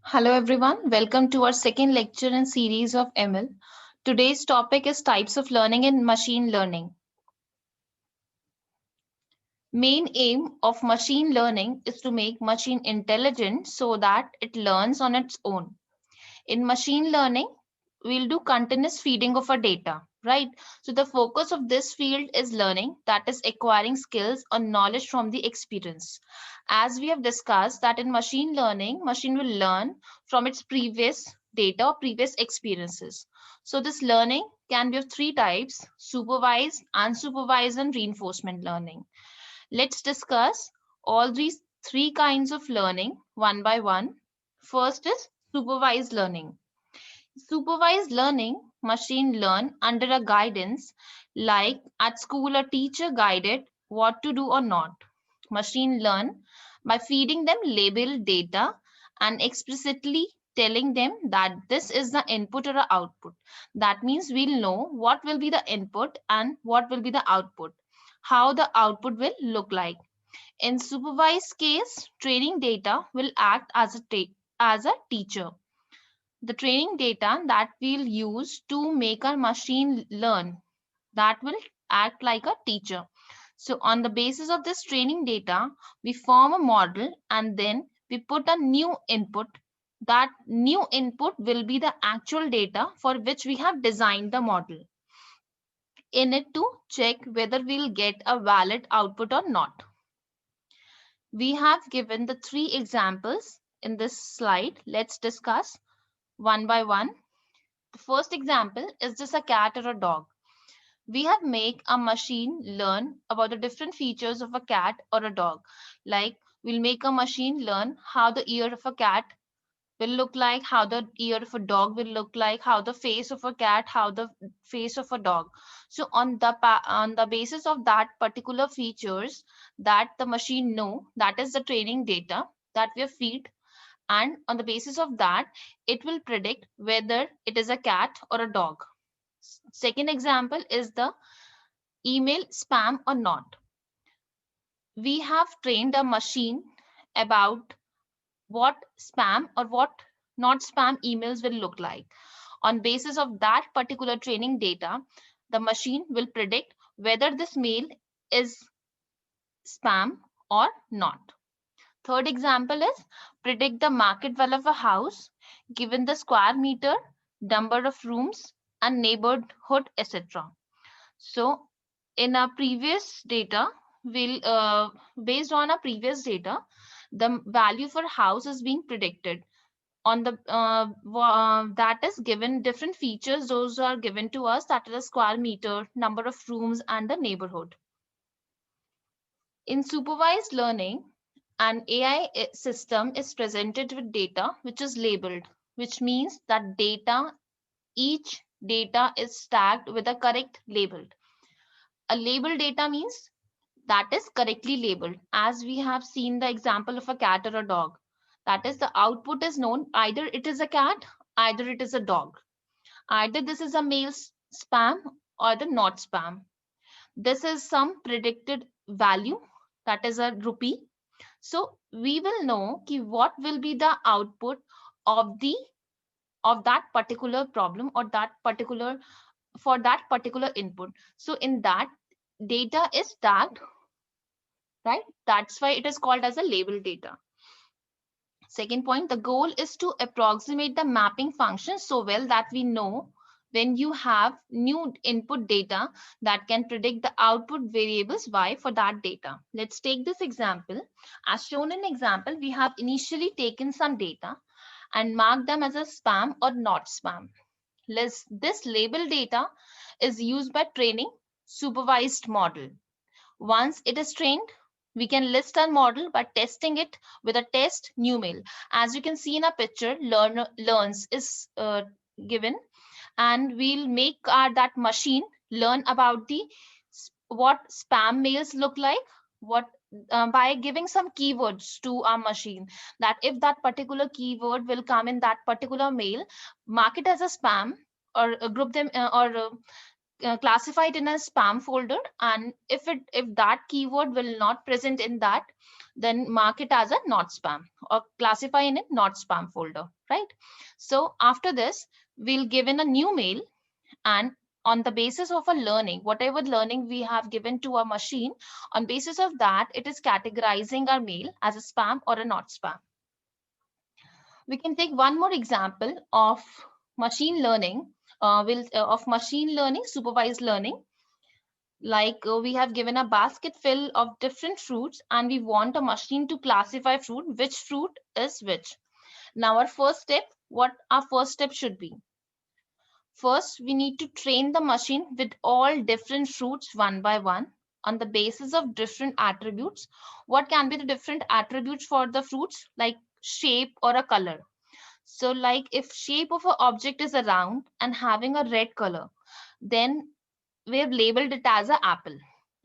Hello everyone, welcome to our second lecture in series of ML. Today's topic is types of learning in machine learning. Main aim of machine learning is to make machine intelligent so that it learns on its own. In machine learning, we'll do continuous feeding of our data, right? So the focus of this field is learning, that is acquiring skills or knowledge from the experience. As we have discussed that in machine learning, machine will learn from its previous data or previous experiences. So this learning can be of three types: supervised, unsupervised, and reinforcement learning. Let's discuss all these three kinds of learning one by one. First is supervised learning. Supervised learning, machine learn under a guidance, like at school a teacher guided what to do or not. Machine learn by feeding them labeled data and explicitly telling them that this is the input or output. That means we'll know what will be the input and what will be the output, how the output will look like. In supervised case, training data will act as as a teacher. The training data that we'll use to make our machine learn, that will act like a teacher. So on the basis of this training data, we form a model and then we put a new input. That new input will be the actual data for which we have designed the model in it to check whether we'll get a valid output or not. We have given the three examples in this slide. Let's discuss one by one. The first example is this: a cat or a dog. We have make a machine learn about the different features of a cat or a dog. Like we'll make a machine learn how the ear of a cat will look like, how the ear of a dog will look like, how the face of a cat, how the face of a dog. So on the basis of that particular features that the machine know, that is the training data that we have feed, and on the basis of that it will predict whether it is a cat or a dog. Second example is the email spam or not. We have trained a machine about what spam or what not spam emails will look like. On basis of that particular training data, the machine will predict whether this mail is spam or not. Third example is predict the market value of a house given the square meter, number of rooms, and neighborhood, etc. So in our previous data, we'll based on our previous data, the value for house is being predicted on the that is given different features. Those are given to us, that is a square meter, number of rooms, and the neighborhood. In supervised learning, an AI system is presented with data which is labeled, which means that each data is tagged with a correct label. A label data means that is correctly labeled, as we have seen the example of a cat or a dog. That is, the output is known, either it is a cat, either it is a dog, either this is a mail spam or the not spam. This is some predicted value, that is a rupee. So we will know what will be the output of the of that particular problem or that particular for that particular input. So in that, data is tagged, right? That's why it is called as a label data. Second point, the goal is to approximate the mapping function so well that we know when you have new input data that can predict the output variables y for that data. Let's take this example. As shown in example, we have initially taken some data and marked them as a spam or not spam. This label data is used by training supervised model. Once it is trained, we can list our model by testing it with a test new mail. As you can see in a picture, learner learns is given, and we'll make that machine learn about the what spam mails look like, what by giving some keywords to our machine, that if that particular keyword will come in that particular mail, mark it as a spam, or group them or classify it in a spam folder, and if that keyword will not present in that, then mark it as a not spam. or classify in a not spam folder, right? So after this, we'll give in a new mail, and on the basis of a learning, whatever learning we have given to our machine, on basis of that, it is categorizing our mail as a spam or a not spam. We can take one more example of machine learning, of machine learning, supervised learning. Like we have given a basket full of different fruits and we want a machine to classify fruit, which fruit is which. Now our first step, what our first step should be? First, we need to train the machine with all different fruits one by one on the basis of different attributes. What can be the different attributes for the fruits, like shape or a color? So like if shape of an object is a round and having a red color, then we have labeled it as an apple.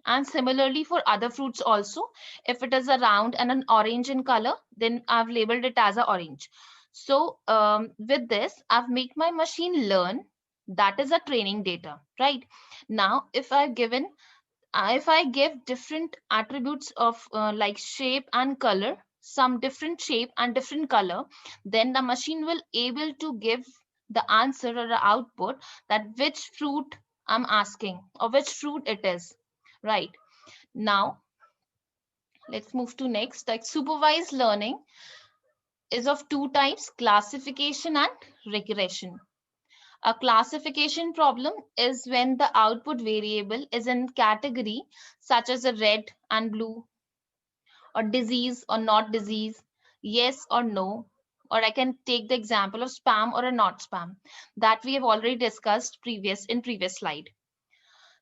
And similarly for other fruits also, if it is a round and an orange in color, then I've labeled it as an orange. So with this, I've made my machine learn. That is a training data, right? Now, if I give different attributes of like shape and color, some different shape and different color, then the machine will able to give the answer or the output that which fruit I'm asking or which fruit it is, right? Now, let's move to next. Like supervised learning is of two types, classification and regression. A classification problem is when the output variable is in category such as a red and blue, or disease or not disease, yes or no. Or I can take the example of spam or a not spam that we have already discussed in previous slide.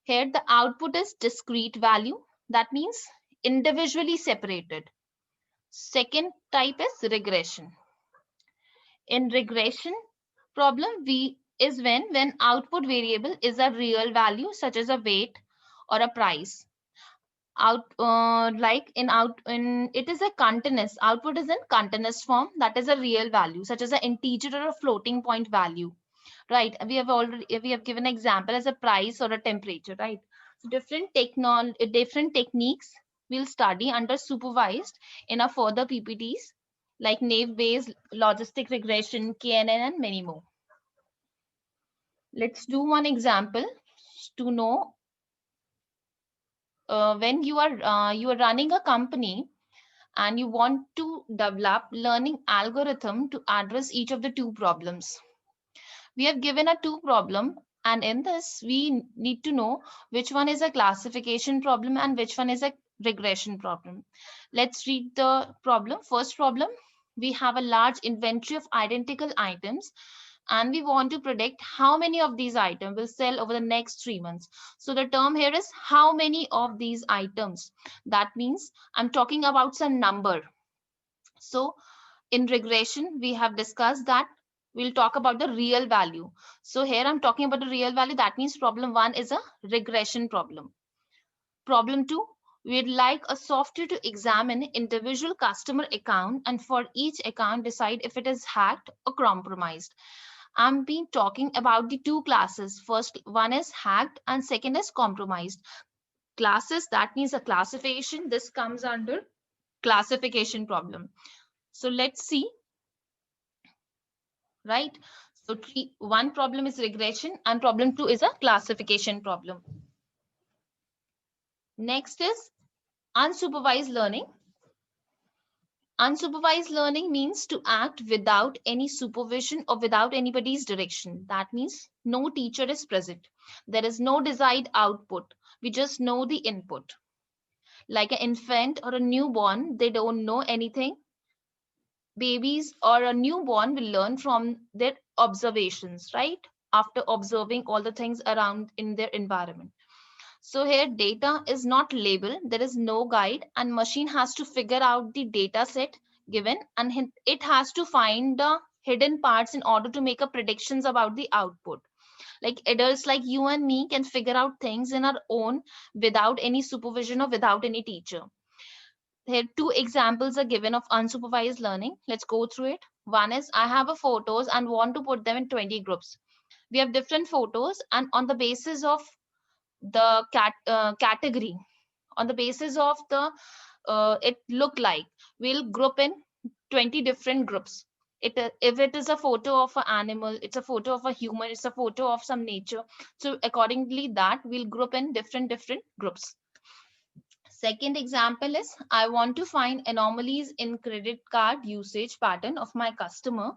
Here the output is discrete value. That means individually separated. Second type is regression. In regression problem, we is when output variable is a real value such as a weight or a price. Like in it is a continuous output is in continuous form, that is a real value such as an integer or a floating point value, right? We have given example as a price or a temperature, right? So different techniques we'll study under supervised in our further ppts, like naive based, logistic regression, knn, and many more. Let's do one example to know. When you are running a company and you want to develop learning algorithm to address each of the two problems. We have given a two problem, and in this we need to know which one is a classification problem and which one is a regression problem. Let's read the problem. First problem, we have a large inventory of identical items and we want to predict how many of these items will sell over the next 3 months. So the term here is how many of these items. That means I'm talking about some number. So in regression, we have discussed that we'll talk about the real value. So here I'm talking about the real value. That means problem one is a regression problem. Problem two, we'd like a software to examine individual customer account and for each account decide if it is hacked or compromised. I'm been talking about the two classes. First one is hacked and second is compromised. Classes, that means a classification. This comes under classification problem. So let's see, right? So one problem is regression and problem two is a classification problem. Next is unsupervised learning. Unsupervised learning means to act without any supervision or without anybody's direction. That means no teacher is present. There is no desired output. We just know the input. Like an infant or a newborn, they don't know anything. Babies or a newborn will learn from their observations, right? After observing all the things around in their environment. So here data is not labeled, there is no guide, and machine has to figure out the data set given, and it has to find the hidden parts in order to make a predictions about the output. Like adults like you and me can figure out things in our own without any supervision or without any teacher. Here two examples are given of unsupervised learning. Let's go through it. One is I have a photos and want to put them in 20 groups. We have different photos, and on the basis of the category, on the basis of the it look like, we'll group in 20 different groups. If it is a photo of an animal, it's a photo of a human, it's a photo of some nature. So accordingly that we'll group in different groups. Second example is I want to find anomalies in credit card usage pattern of my customer.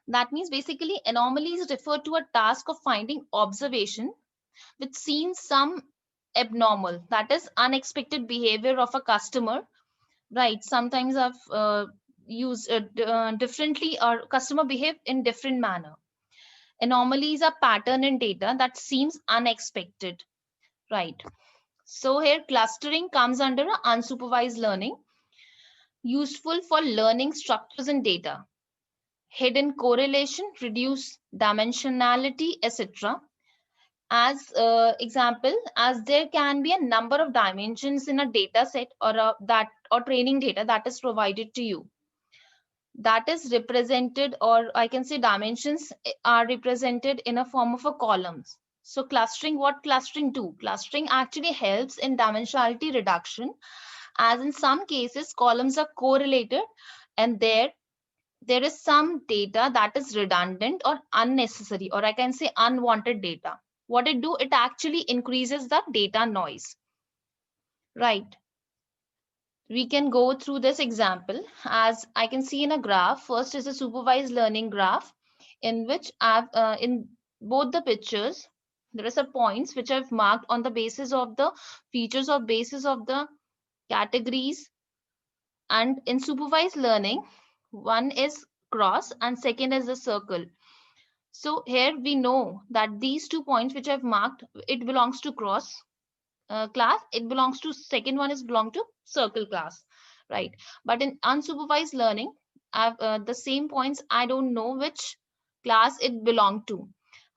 That means basically anomalies refer to a task of finding observation which seems some abnormal, that is unexpected behavior of a customer, right? Sometimes I've used differently, or customer behave in different manner. Anomalies are pattern in data that seems unexpected, right? So here clustering comes under a unsupervised learning, useful for learning structures in data, hidden correlation, reduce dimensionality, etc. As example, as there can be a number of dimensions in a data set, or or training data that is provided to you, that is represented, or I can say dimensions are represented in a form of a columns. So clustering, what clustering do? Clustering actually helps in dimensionality reduction, as in some cases columns are correlated and there is some data that is redundant or unnecessary, or I can say unwanted data. What it do? It actually increases the data noise, right? We can go through this example. As I can see in a graph, first is a supervised learning graph in which I've in both the pictures there are some points which I've marked on the basis of the features or basis of the categories. And in supervised learning, one is cross and second is the circle. So here we know that these 2 points which I've marked, it belongs to cross class, it belongs to second one is belong to circle class, right? But in unsupervised learning, I've the same points, I don't know which class it belong to.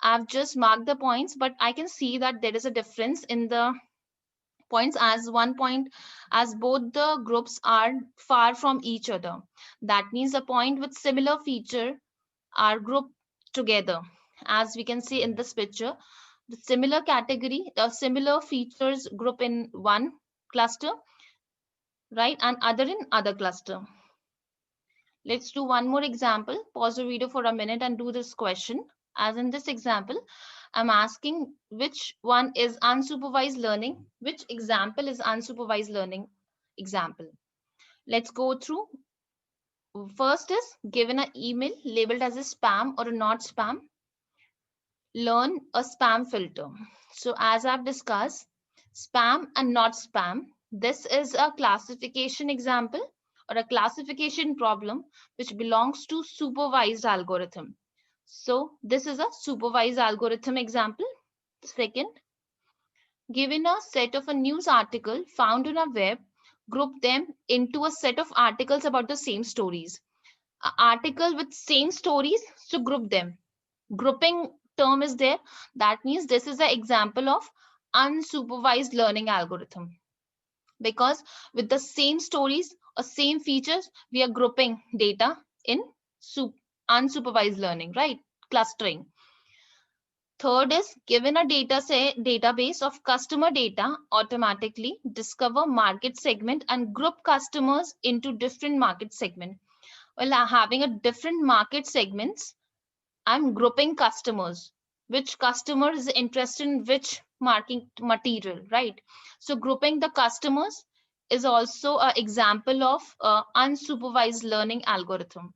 I've just marked the points, but I can see that there is a difference in the points, as one point, as both the groups are far from each other. That means a point with similar feature are grouped together. As we can see in this picture, the similar category, similar features group in one cluster, right, and other in other cluster. Let's do one more example. Pause the video for a minute and do this question. As in this example, I'm asking which one is unsupervised learning, which example is unsupervised learning example. Let's go through. First is given an email labeled as a spam or a not spam, learn a spam filter. So as I've discussed, spam and not spam, this is a classification example or a classification problem which belongs to supervised algorithm. So this is a supervised algorithm example. Second, given a set of a news article found on a web, group them into a set of articles about the same stories. A article with same stories, so group them. Grouping term is there. That means this is an example of unsupervised learning algorithm, because with the same stories or same features, we are grouping data in unsupervised learning, right? Clustering. Third is given a database of customer data, automatically discover market segment and group customers into different market segment. Well, having a different market segments, I'm grouping customers. Which customer is interested in which marketing material, right? So grouping the customers is also an example of unsupervised learning algorithm.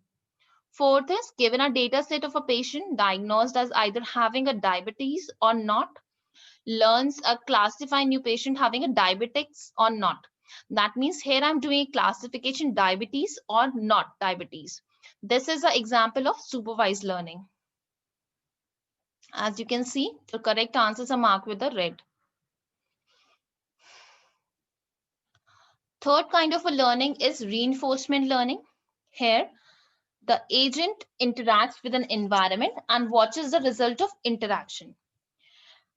Fourth is given a data set of a patient diagnosed as either having a diabetes or not, learns a classify new patient having a diabetics or not. That means here I'm doing a classification diabetes or not diabetes. This is an example of supervised learning. As you can see, the correct answers are marked with the red. Third kind of a learning is reinforcement learning. Here, the agent interacts with an environment and watches the result of interaction.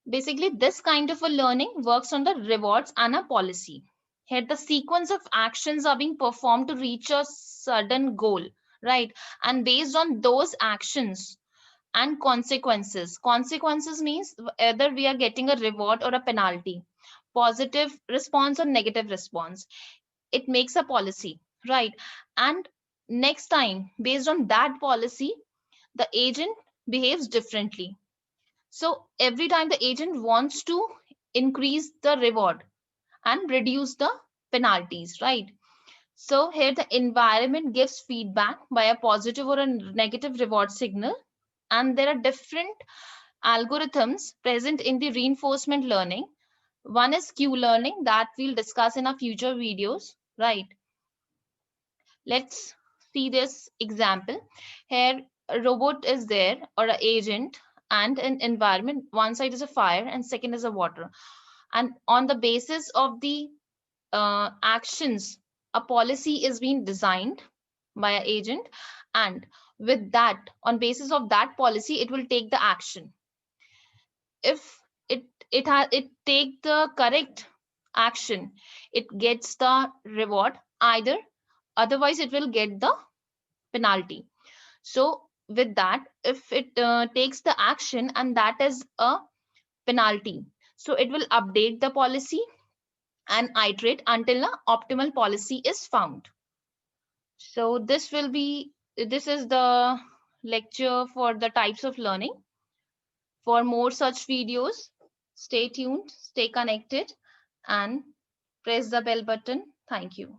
Basically, this kind of a learning works on the rewards and a policy. Here, the sequence of actions are being performed to reach a certain goal, right? And based on those actions, and consequences. Consequences means whether we are getting a reward or a penalty, positive response or negative response. It makes a policy, right? And next time, based on that policy, the agent behaves differently. So every time the agent wants to increase the reward and reduce the penalties, right? So here the environment gives feedback by a positive or a negative reward signal. And there are different algorithms present in the reinforcement learning. One is Q learning that we'll discuss in our future videos, right? Let's see this example. Here a robot is there, or an agent, and an environment. One side is a fire and second is a water. And on the basis of the actions, a policy is being designed by an agent, and with that, on basis of that policy, it will take the action. If it take the correct action, it gets the reward. Either otherwise it will get the penalty. So with that, if it takes the action and that is a penalty, so it will update the policy and iterate until an optimal policy is found. So this is the lecture for the types of learning. For more such videos, stay tuned, stay connected, and press the bell button. Thank you.